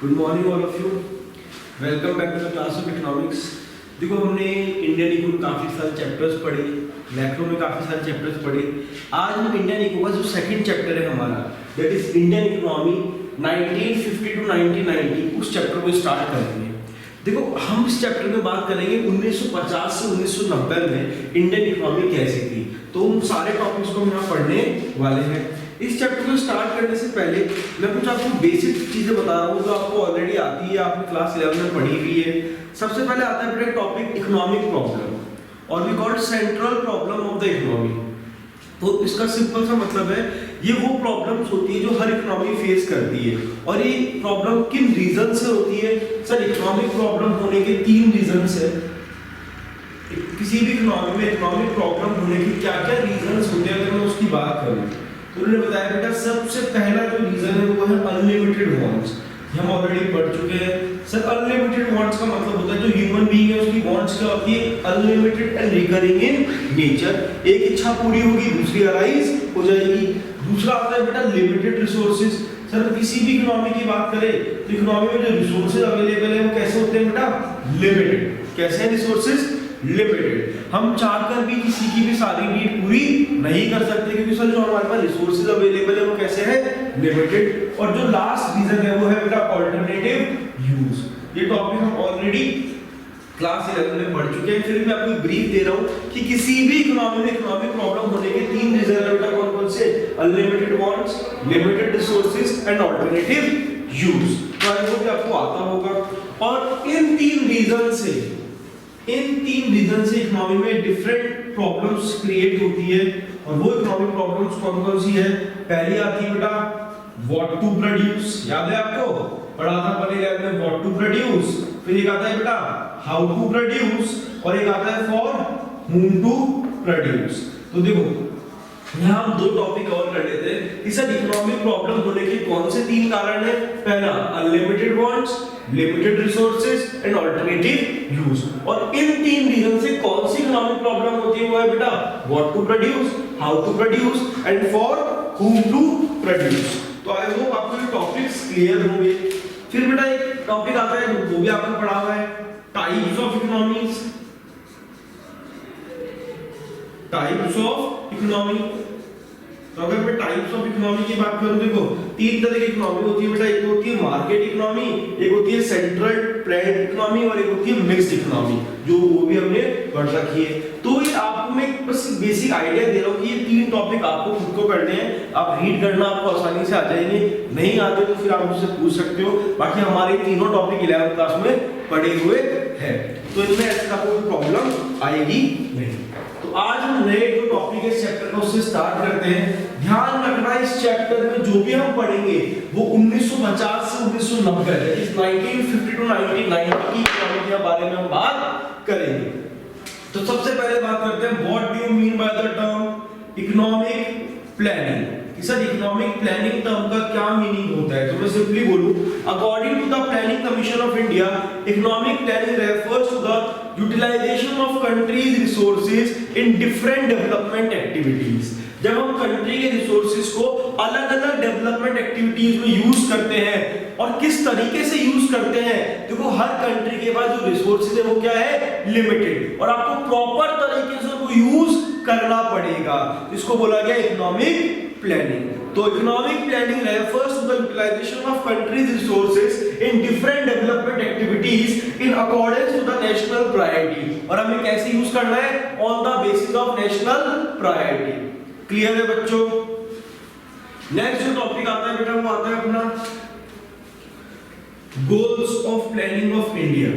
Good morning all of you. Welcome back to the class of economics. देखो हमने Indian eco में काफ़ी सारे चैप्टर्स पढ़े, मैक्रो में काफ़ी सारे चैप्टर्स पढ़े। आज हम इंडियन इको का जो सेकंड चैप्टर है हमारा, that is Indian economy 1950 to 1990, उस चैप्टर को स्टार्ट करेंगे। देखो हम इस चैप्टर में बात करेंगे 1950 से 1990 में इंडियन इकोनॉमी कैसी थी, तो उन सारे टॉपिक्स को हम यहाँ पढ़ने वाले हैं। इस चैप्टर को स्टार्ट करने से पहले मैं कुछ आपको बेसिक चीजें बता रहा हूँ जो आपको ऑलरेडी आती है, आपने क्लास 11 में पढ़ी हुई है। सबसे पहले आता है मेरा टॉपिक इकोनॉमिक प्रॉब्लम और we called central problem of the economy. तो इसका सिंपल सा मतलब है ये वो प्रॉब्लम्स होती है जो हर इकोनॉमी फेस करती है। और ये प्रॉब्लम किन रीजन से होती है? सर इकोनॉमिक प्रॉब्लम होने के 3 रीजंस है। किसी भी इकोनॉमी में इकोनॉमिक प्रॉब्लम होने के क्या क्या रीजंस होते हैं, अगर मैं उसकी बात करूं तो उन्होंने बताया बेटा सबसे पहला जो रीजन है वो है अनलिमिटेड वांट्स। हम ऑलरेडी पढ़ चुके हैं। सर अनलिमिटेड वांट्स का मतलब होता है जो ह्यूमन बीइंग है उसकी वांट्स क्या होती है? Unlimited and recurring in nature. एक इच्छा पूरी होगी दूसरी अराइज हो जाएगी। दूसरा आता है बेटा लिमिटेड रिसोर्सेज। सर किसी भी इकोनॉमी की बात करें तो इकोनॉमी में जो रिसोर्सेज अवेलेबल है वो कैसे होते हैं बेटा? लिमिटेड। कैसे हैं रिसोर्सेज? लिमिटेड। हम चाहकर भी किसी की भी सारी नीड पूरी नहीं कर सकते क्योंकि सर जो हमारे पास रिसोर्सेज अवेलेबल है वो कैसे है? लिमिटेड। और जो लास्ट रीजन है वो है बेटा अल्टरनेटिव यूज। ये टॉपिक हम ऑलरेडी क्लास 11 में पढ़ चुके हैं, फिर मैं आपको ब्रीफ दे रहा हूं कि किसी भी इकोनॉमी में इकोनॉमिक प्रॉब्लम होने के 3 रीजन है बेटा। कौन कौन से? Unlimited wants, limited resources and alternative use. तो आई होप आपको आता होगा। और इन 3 रीजन से इकोनॉमी में डिफरेंट प्रॉब्लम्स क्रिएट होती है। और वो इकोनॉमिक प्रॉब्लम्स कौन कौन सी है? पहली आती है बेटा व्हाट टू प्रोड्यूस। याद है आपको? पढ़ा था पहले लैब में व्हाट टू प्रोड्यूस। फिर एक आता है बेटा हाउ टू प्रोड्यूस और एक आता है फॉर whom टू प्रोड्यूस। तो देखो यहाँ हम 2 टॉपिक और कर लेते हैं कि सर इकोनॉमिक प्रॉब्लम होने के कौन से 3 कारण है? पहला unlimited wants, limited resources and alternative use. और इन 3 रीजन से कौन सी इकोनॉमिक प्रॉब्लम होती है? वो है बेटा what to produce, how to produce and for whom to produce. तो आई होप आपको ये टॉपिक्स क्लियर होंगे। फिर बेटा एक टॉपिक आता है वो भी आपने पढ़ा हुआ है, types of economies. Types of economy. तो अगर मैं टाइप्स ऑफ इकोनॉमी की बात करूं, देखो 3 तरह की इकोनॉमी होती है बेटा। एक होती है मार्केट इकोनॉमी, एक होती है सेंट्रल प्लान्ड इकोनॉमी और एक होती है मिक्स्ड इकोनॉमी, जो वो भी हमने पढ़ रखी है। तो ये आपको मैं बस बेसिक आइडिया दे रहा हूं कि ये 3 टॉपिक आपको खुद को करने हैं। आप रीड करना आपको आसानी से आ जाएंगे, नहीं आते तो फिर आप मुझसे पूछ सकते हो। बाकी हमारे तीनों टॉपिक 11th क्लास में पढ़े हुए हैं, तो इनमें ऐसा कोई प्रॉब्लम आएगी नहीं। तो आज हम नए जो टॉपिक है चैप्टर का उससे स्टार्ट करते हैं। ध्यान रखना इस चैप्टर में जो भी हम पढ़ेंगे वो 1950 से 1990 है, इस 1950 टू 1990 की इकोनॉमी के बारे में हम बात करेंगे। तो सबसे पहले बात करते हैं what do you mean by the term economic planning. Sir economic planning term का क्या मीनिंग होता है? तो मैं सिंपली बोलूं, according to the planning commission of India, economic planning refers to the utilisation of country's resources in different development activities. जब हम country के रिसोर्सेज को अलग-अलग डेवलपमेंट एक्टिविटीज में यूज करते हैं और किस तरीके से यूज करते हैं, देखो हर कंट्री के पास जो रिसोर्सेज है वो क्या है? लिमिटेड, और आपको प्रॉपर तरीके से उनको यूज करना पड़ेगा। इसको बोला गया इकोनॉमिक प्लानिंग। तो economic planning refers to the utilisation of country's resources in different development activities in accordance to the national priority. और हमें कैसे यूज करना है? On the basis of national priority. Clear है बच्चों? नेक्स्ट जो टॉपिक आता है बेटा वो आता है अपना goals of planning of India.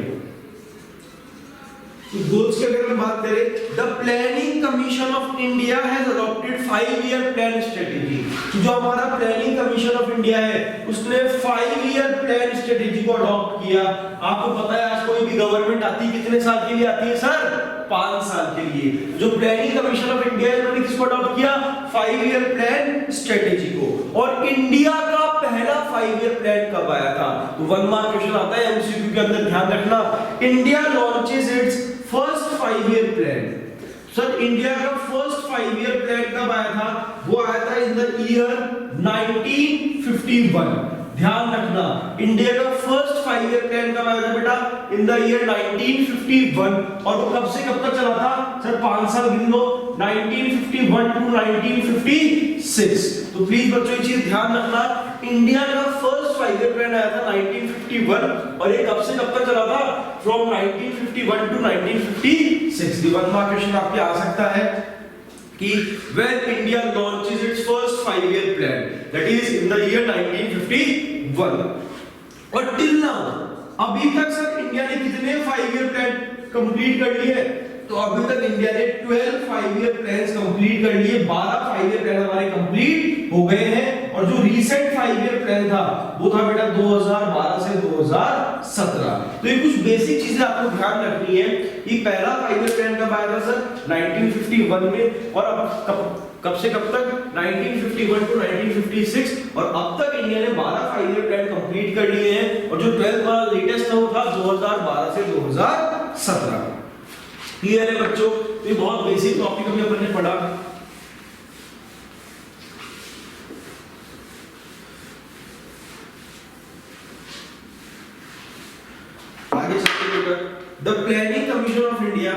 तो गोल्स की अगर हम बात करें, the planning commission of India has adopted 5-year plan strategy. जो हमारा प्लानिंग कमीशन ऑफ इंडिया है उसने 5-year प्लान स्ट्रेटेजी को अडॉप्ट किया। आपको पता है आज कोई भी गवर्नमेंट आती है कितने साल के लिए आती है सर? 5 साल के लिए। जो प्लानिंग कमीशन ऑफ इंडिया है उन्होंने किसको अडॉप्ट किया? 5-year प्लान स्ट्रेटेजी को। और इंडिया का पहला 5-year प्लान कब आया था? तो 1 मार्क क्वेश्चन आता है एमसीक्यू के अंदर, ध्यान रखना। India launches it's first 5-year plan. Sir India का फर्स्ट 5-year प्लान कब आया था? वो आया था इन द ईयर 1951। ध्यान रखना इंडिया का फर्स्ट 5 ईयर प्लान कब आया था बेटा? In the year 1951। और वो कब से कब तक चला था सर? 5 साल गिन लो, 1951 टू 1956। तो प्लीज बच्चों ये चीज ध्यान रखना, इंडिया का फर्स्ट 5 ईयर प्लान आया था 1951 और ये कब से कब तक चला था? From 1951 to 1956। The 1 mark question आपके आ सकता है कि when India launches its first 5 year plan, that is in the year 1951। और till now अभी तक सर इंडिया ने कितने 5 year plan कंप्लीट कर लिए? तो अभी तक इंडिया ने 12 5 year plans कंप्लीट कर लिए, 12 5 year plan हमारे कंप्लीट हो गए हैं। और जो रीसेंट 5 year plan था वो था बेटा 2012 से 2017। तो ये कुछ बेसिक चीजें आपको ध्यान रखनी है कि पहला 5 year plan कब आया था सर? 1951 में। और अब कब से कब तक? 1951 टू 1956। और अब तक इंडिया ने 12 5 year plan कंप्लीट कर लिए हैं। और जो 12 वाला लेटेस्ट था वो था 2012 से 2017। क्लियर है बच्चों? तो ये बहुत बेसिक टॉपिक अभी अपन ने पढ़ा। आगे चलते बेटा, the planning commission of India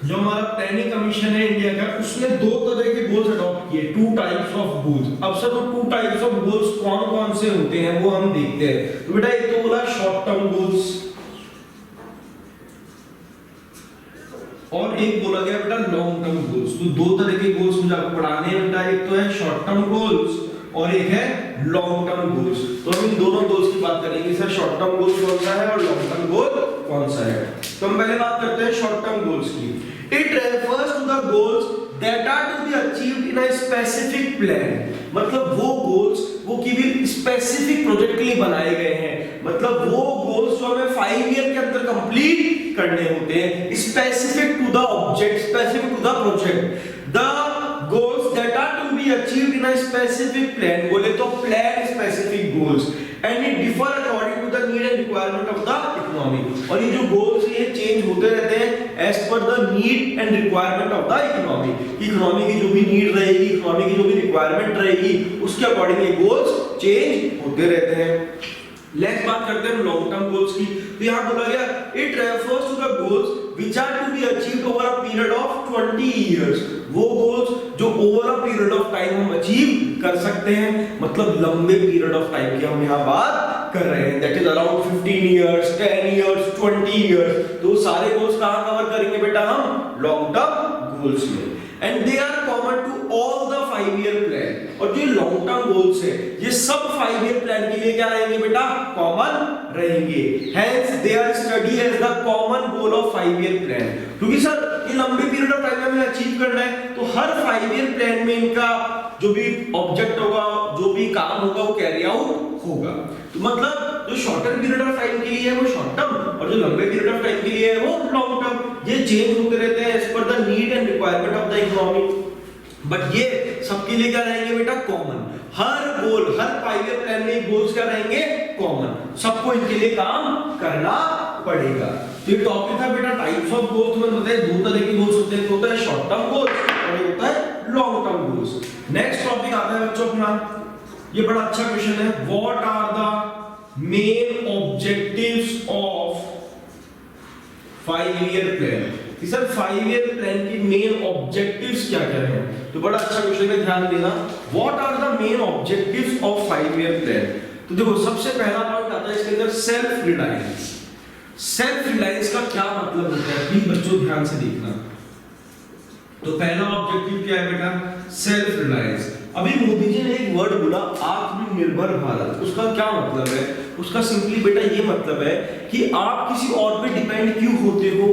जो हमारा प्लानिंग कमीशन है इंडिया का, उसने 2 तरह के गोल्स अडॉप्ट किए, 2 टाइप्स ऑफ गोल्स। अब सर वो 2 टाइप्स ऑफ गोल्स कौन कौन से होते हैं वो हम देखते हैं। तो बेटा एक तो बोला शॉर्ट टर्म गोल्स और एक बोला गया बेटा लॉन्ग टर्म गोल्स। तो 2 तरह के गोल्स मुझे आपको पढ़ाने हैं बेटा, एक तो है शॉर्ट टर्म गोल्स और एक है लॉन्ग टर्म गोल्स। तो हम इन दोनों गोल्स की बात करेंगे सर, शॉर्ट टर्म गोल कौन सा है और लॉन्ग टर्म गोल कौन सा है। तो हम पहले बात करते हैं शॉर्ट टर्म गोल्स की। It refers to the goals that are to be achieved in a specific plan। मतलब वो गोल्स वो केवल स्पेसिफिक प्रोजेक्ट के लिए बनाए गए हैं। मतलब वो गोल्स जो हमें 5 ईयर के अंदर कंप्लीट करने होते हैं, specific to the object, specific to the project. The goals that are to be achieved in a specific plan, बोले तो plan specific goals, and it differ according to the need and requirement of the economy। और ये जो goals ये change होते रहते हैं as per the need and requirement of the economy। Economy की जो भी नीड रहेगी, इकोनॉमी की जो भी रिक्वायरमेंट रहेगी, उसके अकॉर्डिंग ये गोल्स चेंज होते रहते हैं। नेक्स्ट बात करते हैं लॉन्ग टर्म गोल्स की। तो यहां बोला गया it refers to the goals which are to be achieved over a period of 20 years. वो गोल्स जो over a period of time हम अचीव कर सकते हैं, मतलब लंबे पीरियड ऑफ टाइम की हम यहां बात कर रहे हैं, that is around 15 years, 10 years, 20 years. तो सारे गोल्स कहां कवर करेंगे बेटा? हम लॉन्ग टर्म गोल्स में। And they are common to all the 5 year plan. और जो लॉन्ग टर्म गोल्स है ये सब 5 ईयर प्लान के लिए क्या रहेंगे बेटा? कॉमन रहेंगे। Hence they are study as the common goal of 5 year plan. क्योंकि सर ये लंबे पीरियड ऑफ टाइम में अचीव करना है, तो हर 5 ईयर प्लान में इनका जो भी ऑब्जेक्ट होगा, जो भी काम होगा वो कैरी आउट होगा। तो मतलब जो शॉर्टर पीरियड ऑफ टाइम के लिए है वो शॉर्ट टर्म, और जो लंबे पीरियड ऑफ टाइम के लिए है वो लॉन्ग टर्म। ये चेंज होते रहते हैं as per the need and requirement of the economy. But ये सबके लिए क्या रहेंगे बेटा? कॉमन। हर गोल, हर 5 ईयर प्लान में गोल्स क्या रहेंगे? कॉमन। सबको इनके लिए काम करना पड़ेगा। तो ये टॉपिक था बेटा टाइप्स ऑफ गोल्स। में बताए 2 तरह के गोल्स होते हैं, एक होता है शॉर्ट टर्म गोल्स और एक होता है long term goals. Next topic आता है बच्चों अपना, ये बड़ा अच्छा क्वेश्चन है, what are the main objectives of 5 year plan. Sir 5 year plan की मेन ऑब्जेक्टिव्स क्या क्या हैं? तो बड़ा अच्छा क्वेश्चन है, ध्यान देना। What are the main objectives of 5 year plan? तो देखो सबसे पहला पॉइंट आता है इसके अंदर सेल्फ रिलायंस। सेल्फ रिलायंस का क्या मतलब होता है? प्लीज बच्चों ध्यान से देखना। तो पहला ऑब्जेक्टिव क्या है बेटा? Self reliance. अभी मोदी जी ने एक वर्ड बोला आत्मनिर्भर भारत, उसका क्या मतलब है? उसका सिंपली बेटा ये मतलब है कि आप किसी और पे डिपेंड क्यों होते हो?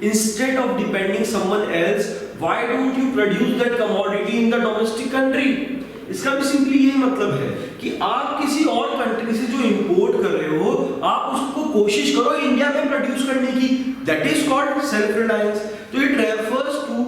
Instead of depending someone else, why don't you produce that commodity in the domestic country? इसका भी सिंपली यही मतलब है कि आप किसी और कंट्री से जो इंपोर्ट कर रहे हो, आप उसको कोशिश करो इंडिया में प्रोड्यूस करने की। That is called self reliance. तो it refers to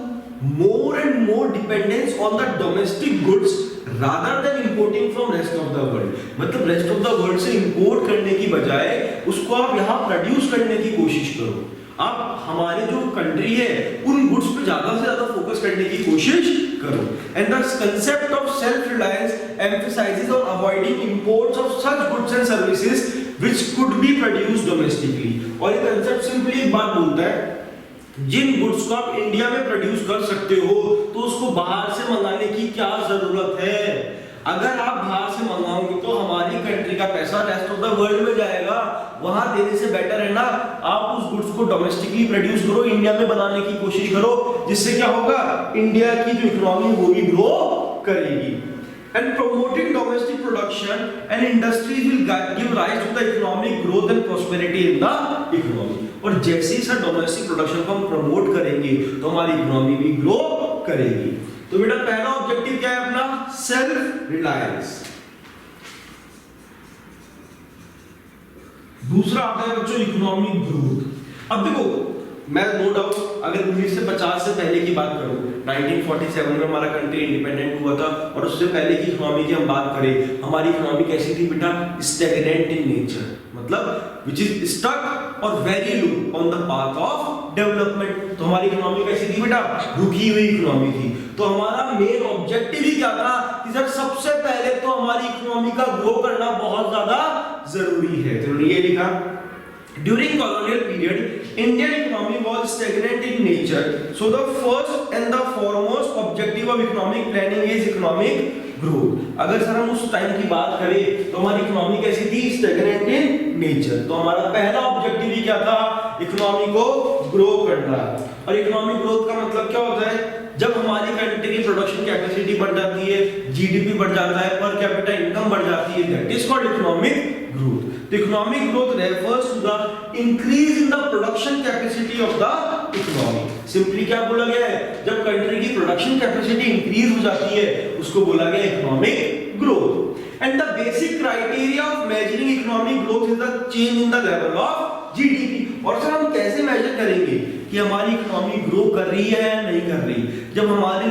more and more dependence on the domestic goods rather than importing from rest of the world। मतलब रेस्ट ऑफ द वर्ल्ड से इंपोर्ट करने की बजाय उसको आप यहाँ प्रोड्यूस करने की कोशिश करो। आप हमारे जो कंट्री है उन गुड्स पे ज्यादा से ज्यादा फोकस करने की कोशिश करो। And the concept of self reliance emphasises on avoiding imports of such goods and services which could be produced domestically. और ये कंसेप्ट सिंपली एक बात बोलता है, जिन गुड्स को आप इंडिया में प्रोड्यूस कर सकते हो तो उसको बाहर से मंगाने की क्या जरूरत है। अगर आप बाहर से मंगाओगे तो हमारी कंट्री का पैसा रेस्ट ऑफ द वर्ल्ड में जाएगा, वहां देने से बेटर है ना आप उस गुड्स को डोमेस्टिकली प्रोड्यूस करो, इंडिया में बनाने की कोशिश करो, जिससे क्या होगा, इंडिया की जो इकोनॉमी वो भी ग्रो करेगी। And promoting domestic production and industries will give rise to the economic growth and prosperity in the economy। और जैसे ही सर डोमेस्टिक प्रोडक्शन को हम प्रमोट करेंगे तो हमारी इकोनॉमी भी ग्रो करेगी। तो बेटा पहला ऑब्जेक्टिव क्या है अपना, सेल्फ रिलायंस। दूसरा आता है बच्चों इकोनॉमिक ग्रोथ। अब देखो मैं नो डाउट अगर 1950 से पहले की बात करूं, 1947 में हमारा कंट्री इंडिपेंडेंट हुआ था, और उससे पहले की इकोनॉमी की हम बात करें, हमारी इकोनॉमी कैसी थी बेटा, स्टैग्नेंट इन नेचर, मतलब विच इज स्टक और very low on the path of development. तो हमारी इकोनॉमी कैसी थी बेटा, रुकी हुई इकोनॉमी थी। तो हमारा मेन ऑब्जेक्टिव ही क्या था कि सर सबसे पहले तो हमारी इकोनॉमी का ग्रो करना बहुत ज्यादा जरूरी है। तो ये लिखा, during colonial period Indian economy was stagnant in nature, so the first and the foremost objective of economic planning is economic growth। अगर सर हम उस टाइम की बात करें तो हमारी इकोनॉमी कैसी थी, स्टैग्नेंट इन नेचर। तो हमारा पहला ऑब्जेक्टिव ही क्या था, इकोनॉमी को ग्रो करना। और इकोनॉमिक ग्रोथ का मतलब क्या होता है, जब हमारी कंट्री की प्रोडक्शन कैपेसिटी बढ़ जाती है, जीडीपी बढ़ जाता है, पर कैपिटा इनकम बढ़ जाती है, that is called economic growth. The economic growth refers to the increase in the production capacity of the economy। Simply क्या बोला गया है, जब कंट्री की प्रोडक्शन कैपेसिटी इंक्रीज हो जाती है उसको बोला गया economic growth. And the basic criteria of measuring economic growth is the change in the level of GDP. और सर हम कैसे मेजर करेंगे कि हमारी इकोनॉमी ग्रो कर रही है या नहीं कर रही, जब हमारे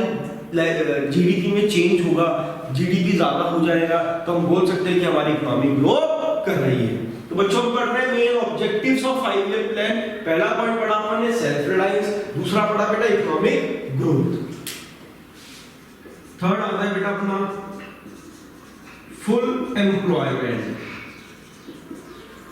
जीडीपी में चेंज होगा, जीडीपी ज्यादा हो जाएगा तो हम बोल सकते हैं कि हमारी इकोनॉमी ग्रो कर रही है। तो बच्चों को पढ़ना है main objectives of 5 year plan. पहला पॉइंट पढ़ा अपन ने सेल्फ रिलायंस, दूसरा पढ़ा बेटा इकोनॉमिक ग्रोथ, थर्ड आता है बेटा अपना फुल एम्प्लॉयमेंट।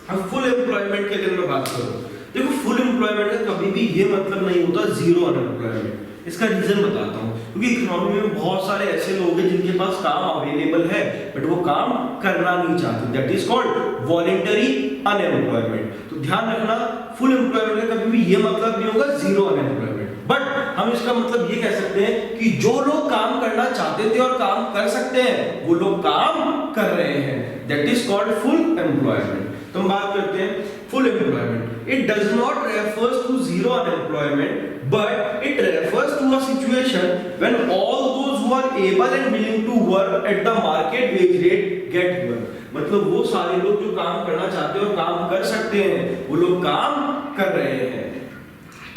अब फुल एम्प्लॉयमेंट के लिए मैं बात करूं, देखो फुल एम्प्लॉयमेंट का कभी भी ये मतलब नहीं होता जीरो अनएम्प्लॉयमेंट। इसका रीजन बताता हूं, क्योंकि इकोनॉमी में बहुत सारे ऐसे लोग हैं जिनके पास काम अवेलेबल है बट वो काम करना नहीं चाहते, that is called voluntary unemployment. तो ध्यान रखना, फुल एम्प्लॉयमेंट का कभी भी ये मतलब नहीं होगा जीरो अनएम्प्लॉयमेंट, बट हम इसका मतलब ये कह सकते हैं कि जो लोग काम करना चाहते थे और काम कर सकते हैं वो लोग काम कर रहे हैं, that is called full employment. तो हम बात करते हैं full employment. It does not refers to zero unemployment but it refers to a situation when all those who are able and willing to work at the market wage rate get work। मतलब वो सारे लोग जो काम करना चाहते हैं और काम कर सकते हैं वो लोग काम कर रहे हैं।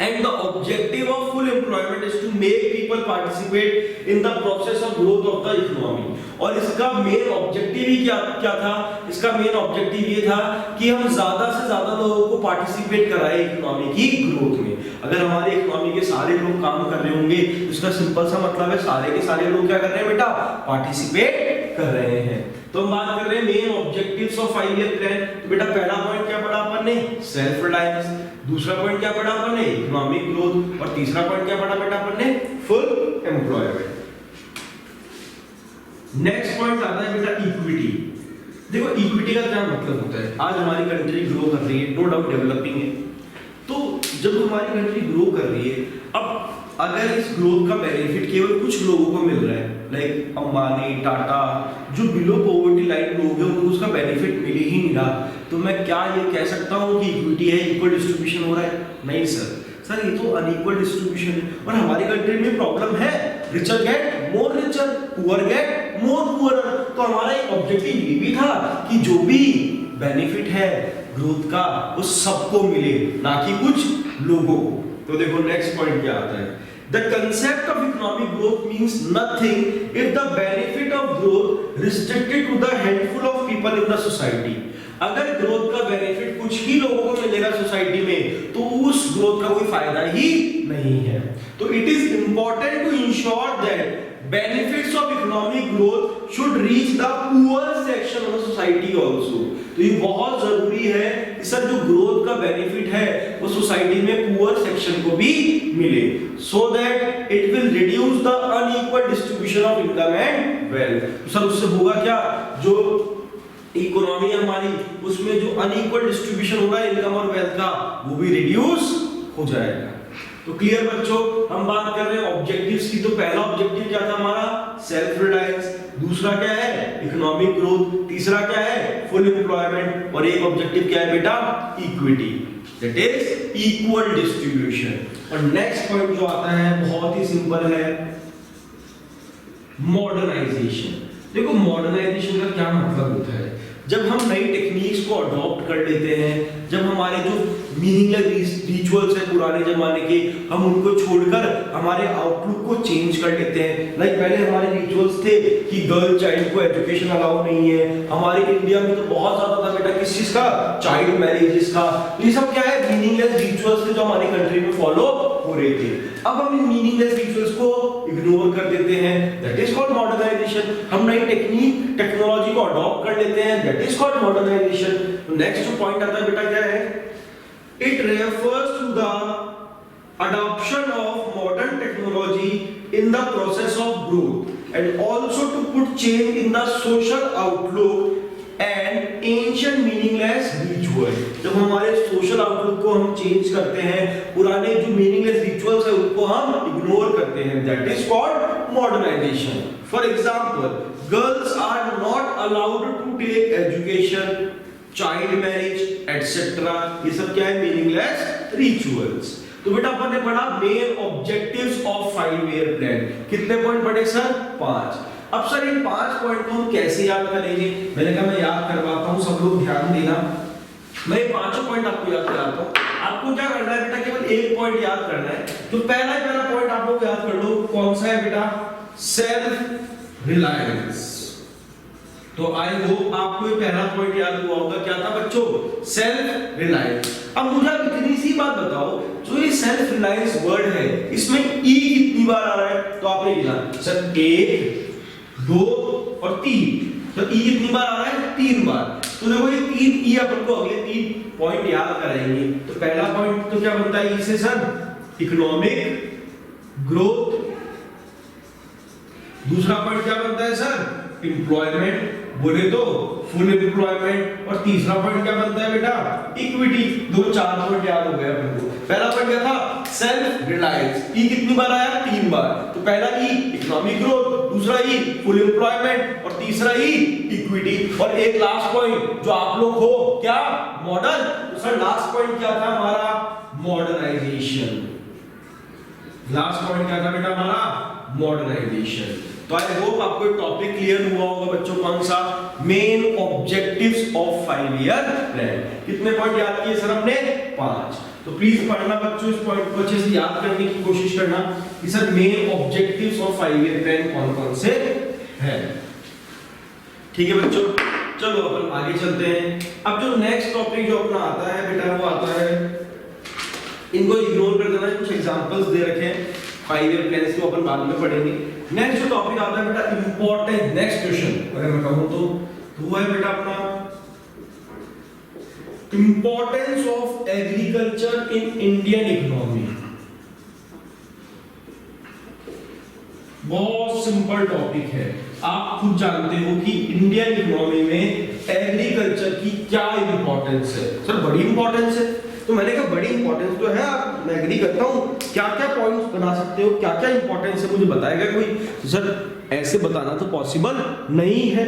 And the objective of full employment is to make people participate in the process of growth of the economy। और इसका मेन ऑब्जेक्टिव ही क्या था, इसका मेन ऑब्जेक्टिव ये था कि हम ज्यादा से ज्यादा लोगों को पार्टिसिपेट कराएं इकोनॉमी की ग्रोथ में। अगर हमारे इकोनॉमी के सारे लोग काम कर रहे होंगे तो इसका सिंपल सा मतलब है सारे के सारे लोग क्या कर रहे हैं बेटा, पार्टिसिपेट कर रहे हैं। तो हम बात कर रहे हैं main objectives of 5 year plan. तो बेटा पहला पॉइंट क्या पढ़ा अपन ने, सेल्फ रिलायंस, दूसरा पॉइंट क्या पढ़ा अपन ने, इकोनॉमिक ग्रोथ, और तीसरा पॉइंट क्या पढ़ा बेटा अपन ने, फुल एम्प्लॉयमेंट। नेक्स्ट पॉइंट आता है बेटा इक्विटी। देखो इक्विटी का क्या मतलब होता है, आज हमारी कंट्री ग्रो कर रही है, नो डाउट डेवलपिंग है, तो जब हमारी कंट्री ग्रो कर रही है, अब अगर इस ग्रोथ का बेनिफिट केवल कुछ लोगों को मिल रहा है, लाइक अंबानी, टाटा, जो बिलो पॉवर्टी लाइन लोग हैं उनको उसका बेनिफिट मिल ही नहीं रहा, तो मैं क्या ये कह सकता हूँ कि इक्विटी है, इक्वल डिस्ट्रीब्यूशन हो रहा है? नहीं सर, ये तो अनइक्वल डिस्ट्रीब्यूशन है। और हमारी कंट्री में प्रॉब्लम है, richer get more richer, poor get more poor. तो हमारा एक ऑब्जेक्टिव ये भी था कि जो भी बेनिफिट है ग्रोथ का वो सबको मिले, ना कि कुछ लोगों को। तो देखो नेक्स्ट पॉइंट क्या आता है, the concept of economic growth means nothing if the benefit of growth restricted to the handful of people in the society। अगर ग्रोथ का बेनिफिट कुछ ही लोगों को मिलेगा सोसाइटी में तो उस ग्रोथ का कोई फायदा ही नहीं है। तो it is important to ensure that benefits of economic growth should reach the poor section of the society also। तो ये बहुत जरूरी है कि सर जो ग्रोथ का बेनिफिट है वो सोसाइटी में पुअर सेक्शन को भी मिले, so that it will reduce the unequal distribution of income and wealth। तो सर उससे होगा क्या, जो इकोनॉमी है हमारी उसमें जो अनइक्वल डिस्ट्रीब्यूशन होगा इनकम और वेल्थ का वो भी रिड्यूस हो जाएगा। तो क्लियर बच्चों, हम बात कर रहे हैं ऑब्जेक्टिव्स की। तो पहला ऑब्जेक्टिव क्या था हमारा, सेल्फ रिलायंस, दूसरा क्या है इकोनॉमिक ग्रोथ, तीसरा क्या है फुल एम्प्लॉयमेंट, और एक ऑब्जेक्टिव क्या है बेटा equity, that is equal distribution. और नेक्स्ट पॉइंट जो आता है बहुत ही सिंपल है, मॉडर्नाइजेशन। देखो मॉडर्नाइजेशन का क्या मतलब होता है, जब हम नई टेक्निक्स को अडॉप्ट कर लेते हैं, जब हमारे जो मीनिंगलेस रिचुअल्स है पुराने जमाने के हम उनको छोड़कर हमारे आउटलुक को चेंज कर लेते हैं। लाइक पहले हमारे रिचुअल्स थे कि गर्ल चाइल्ड को एजुकेशन अलाउ नहीं है, हमारे इंडिया में तो बहुत ज्यादा था बेटा किस चीज का, चाइल्ड मैरिजेस का। ये सब क्या है मीनिंगलेस रिचुअल्स थे जो हमारी कंट्री में फॉलो हो रहे थे। अब हम इन मीनिंगलेस रिचुअल्स को इग्नोर कर देते हैं, दैट इज कॉल्ड मॉडर्नाइजेशन। हम नई टेक्नोलॉजी को अडॉप्ट कर लेते हैं, that is called modernisation. Next जो पॉइंट आता है बेटा क्या है, it refers to the adoption of modern technology in the process of growth and also to put change in the social outlook and ancient meaningless ritual। जब हमारे social outlook को हम चेंज करते हैं, पुराने जो मीनिंगलेस रिचुअल्स है उनको हम इग्नोर करते हैं, that is called modernisation. For example, girls are not allowed to take education, child marriage etcetera, ये सब क्या है मीनिंगलेस रिचुअल्स। तो बेटा अपन ने पढ़ा main objectives of 5 year plan. कितने पॉइंट पढ़े सर, 5। अब सर इन 5 पॉइंट को हम कैसे याद करेंगे, मैंने कहा मैं याद करवाता हूं, सब लोग ध्यान देना। मैं 5 पॉइंट आपको याद कराता हूं। आपको क्या करना है बेटा, केवल एक पॉइंट याद करना है। तो पहला पॉइंट आप लोग याद कर लो, कौन सा है बेटा, सेल्फ रिलायंस। तो आई होप आपको ये पहला पॉइंट याद हुआ होगा, क्या था बच्चों, सेल्फ रिलायंस। अब मुझे आप इतनी सी बात बताओ, जो ये सेल्फ रिलायंस वर्ड है इसमें ई कितनी बार आ रहा है, तो आपने लिखा सर 1 2 और 3। तो ई कितनी बार आ रहा है, 3 बार। तो देखो ये 3 ई अपन को अगले 3 पॉइंट याद कराएंगे। तो पहला पॉइंट तो क्या बनता है ई से सर, इकोनॉमिक ग्रोथ। दूसरा पॉइंट क्या बनता है सर, एम्प्लॉयमेंट, बोले तो फुल एम्प्लॉयमेंट। और तीसरा पॉइंट क्या बनता है बेटा, इक्विटी। 4 पॉइंट याद हो गए अपन को। पहला पॉइंट क्या था, सेल्फ रिलायंस, ई कितनी बार आया, 3 बार। तो पहला ई इकोनॉमिक ग्रोथ, दूसरा ई फुल एम्प्लॉयमेंट, और तीसरा ई इक्विटी। और एक लास्ट पॉइंट जो आप लोग हो क्या, मॉडर्न। तो सर लास्ट पॉइंट क्या था हमारा, मॉडर्नाइजेशन। लास्ट पॉइंट क्या था बेटा हमारा, मॉडर्नाइजेशन। तो आई होप आपको टॉपिक क्लियर हुआ होगा बच्चों, कौन सा, main objectives of 5 year plan. कितने पॉइंट याद किए सर हमने, 5। तो प्लीज पढ़ना बच्चों, इस पॉइंट को अच्छे से याद करने की कोशिश करना कि sir main objectives of 5 year plan कौन कौन से हैं। ठीक है बच्चों, चलो अपन आगे चलते हैं। अब जो नेक्स्ट टॉपिक जो अपना आता है बेटा, वो आता है, इनको इग्नोर कर देना, कुछ एग्जांपल्स दे रखे हैं 5 ईयर प्लान को अपन बाद में पढ़ेंगे। नेक्स्ट जो टॉपिक आता है बेटा इंपॉर्टेंट, नेक्स्ट क्वेश्चन अगर मैं कहूं तो वो है बेटा अपना importance of agriculture in Indian economy. बहुत सिंपल टॉपिक है, आप खुद जानते हो कि इंडियन इकोनॉमी में एग्रीकल्चर की क्या इंपॉर्टेंस है। सर बड़ी इंपॉर्टेंस है, तो मैंने कहा बड़ी इंपॉर्टेंस तो है, आप मैं एग्री करता हूं। क्या क्या पॉइंट्स बना सकते हो, क्या क्या इंपॉर्टेंस है, मुझे बताएगा कोई? तो सर ऐसे बताना तो पॉसिबल नहीं है।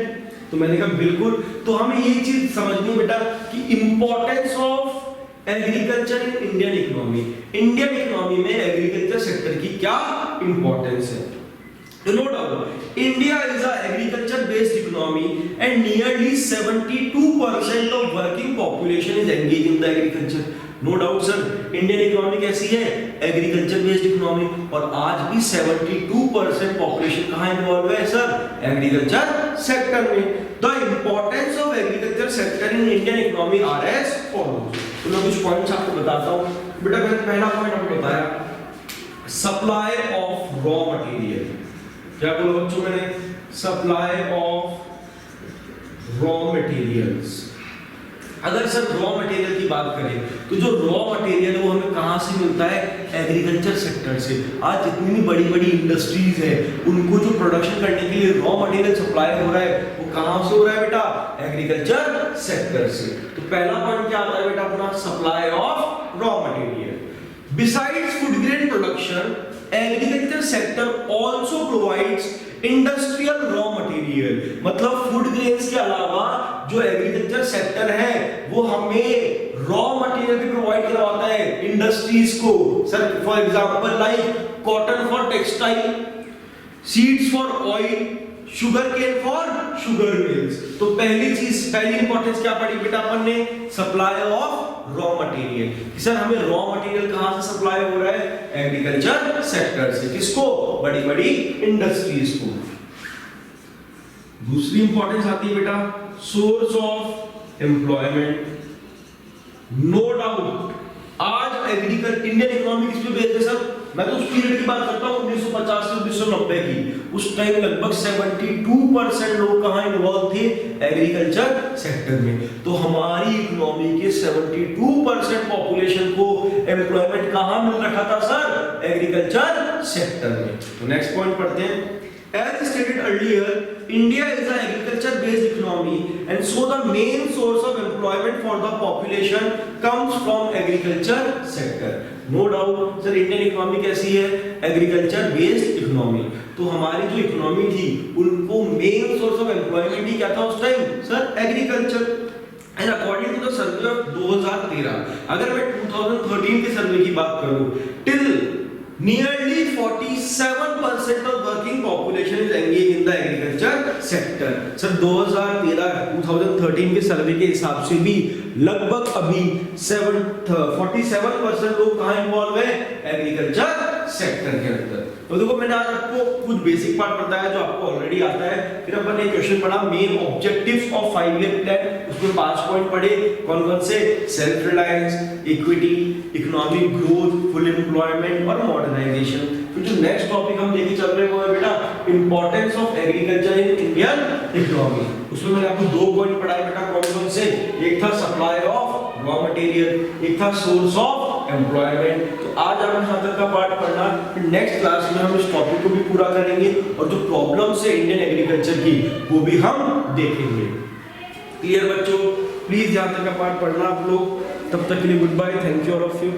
तो मैंने कहा बिल्कुल, तो हमें ये चीज समझनी है बेटा कि importance of agriculture in Indian economy. Indian economy में एग्रीकल्चर सेक्टर की क्या इंपॉर्टेंस है। तो no doubt India is a agriculture based economy and nearly 72% of working population is engage in the agriculture. No doubt sir, Indian economy कैसी है? Agriculture based economy, और आज भी 72% पॉपुलेशन कहाँ इन्वॉल्व है सर? एग्रीकल्चर सेक्टर में। The importance of agriculture sector in Indian economy are as follows. तो मैं कुछ पॉइंट्स आपको बताता हूँ बेटा। मैंने पहला पॉइंट आपको बताया, सप्लाई ऑफ रॉ मटेरियल। क्या बोला बच्चों मैंने? Supply of raw materials. अगर सर रॉ मटेरियल की बात करें तो जो रॉ मटेरियल है वो हमें कहाँ से मिलता है? एग्रीकल्चर सेक्टर से। आज जितनी भी बड़ी बड़ी इंडस्ट्रीज है उनको जो प्रोडक्शन करने के लिए रॉ मटेरियल सप्लाई हो रहा है वो कहाँ से हो रहा है बेटा? एग्रीकल्चर सेक्टर से। तो पहला पॉइंट क्या आता है बेटा अपना? Supply of raw material. Besides food grain production, agriculture sector also provides industrial raw material. मतलब फूड ग्रेन्स के अलावा जो एग्रीकल्चर सेक्टर है वो हमें रॉ मटेरियल भी प्रोवाइड करवाता है इंडस्ट्रीज को। Sir for example like cotton for textile, seeds for oil, sugar cane for sugar mills. तो पहली चीज, पहली इंपॉर्टेंस क्या पड़ी बेटा अपन ने? Supply of raw material. Sir हमें रॉ मटेरियल कहां से सप्लाई हो रहा है? एग्रीकल्चर सेक्टर से। किसको? बड़ी बड़ी इंडस्ट्रीज को। दूसरी इंपॉर्टेंस आती है बेटा source of employment. No doubt आज एग्रीकल्चर इंडियन इकोनॉमी किस पे बेस्ड है सर? मैं तो उस पीरियड की बात करता हूँ 1950 से 1990 की। उस टाइम लगभग 72% लोग कहाँ इन्वॉल्व थे? एग्रीकल्चर सेक्टर में। तो हमारी इकोनॉमी के 72% पॉपुलेशन को एम्प्लॉयमेंट कहाँ मिल रखा था सर? एग्रीकल्चर सेक्टर में। तो नेक्स्ट पॉइंट पढ़ते हैं। As stated earlier, India is an agriculture-based economy, and so the main source of employment for the population comes from agriculture sector. No doubt, sir Indian economy कैसी है? Agriculture-based economy. तो हमारी जो economy थी उनको main source of employment ही क्या था उस time? Sir agriculture. And according to the survey of 2013, अगर मैं 2013 के सर्वे की बात करूं, till nearly 47% of working population is engaged in the agriculture sector. Sir 2013 के सर्वे के हिसाब से भी लगभग अभी 47% लोग कहाँ इन्वॉल्व है? एग्रीकल्चर सेक्टर के अंदर। तो देखो मैंने आज आपको कुछ बेसिक पार्ट बताया जो आपको ऑलरेडी आता है। फिर अपन ने क्वेश्चन पढ़ा main objectives of 5 year plan, उसमें 5 पॉइंट पढ़े। कौन कौन से? Self reliance, equity, economic growth, full employment और मॉडर्नाइजेशन। तो जो नेक्स्ट टॉपिक हम लेके चल रहे हैं वो है बेटा importance of agriculture in Indian economy. उसमें मैंने आपको 2 पॉइंट पढ़ाए बेटा। कौन कौन से? एक था सप्लाई ऑफ रॉ मटेरियल, एक था सोर्स ऑफ एम्प्लॉयमेंट। तो आज अपन यहाँ तक का पार्ट पढ़ना, फिर नेक्स्ट क्लास में हम इस टॉपिक को भी पूरा करेंगे और जो प्रॉब्लम्स है इंडियन एग्रीकल्चर की वो भी हम देखेंगे। क्लियर बच्चों? प्लीज यहाँ तक का पार्ट पढ़ना आप लोग। तब तक के लिए goodbye, thank you all of you.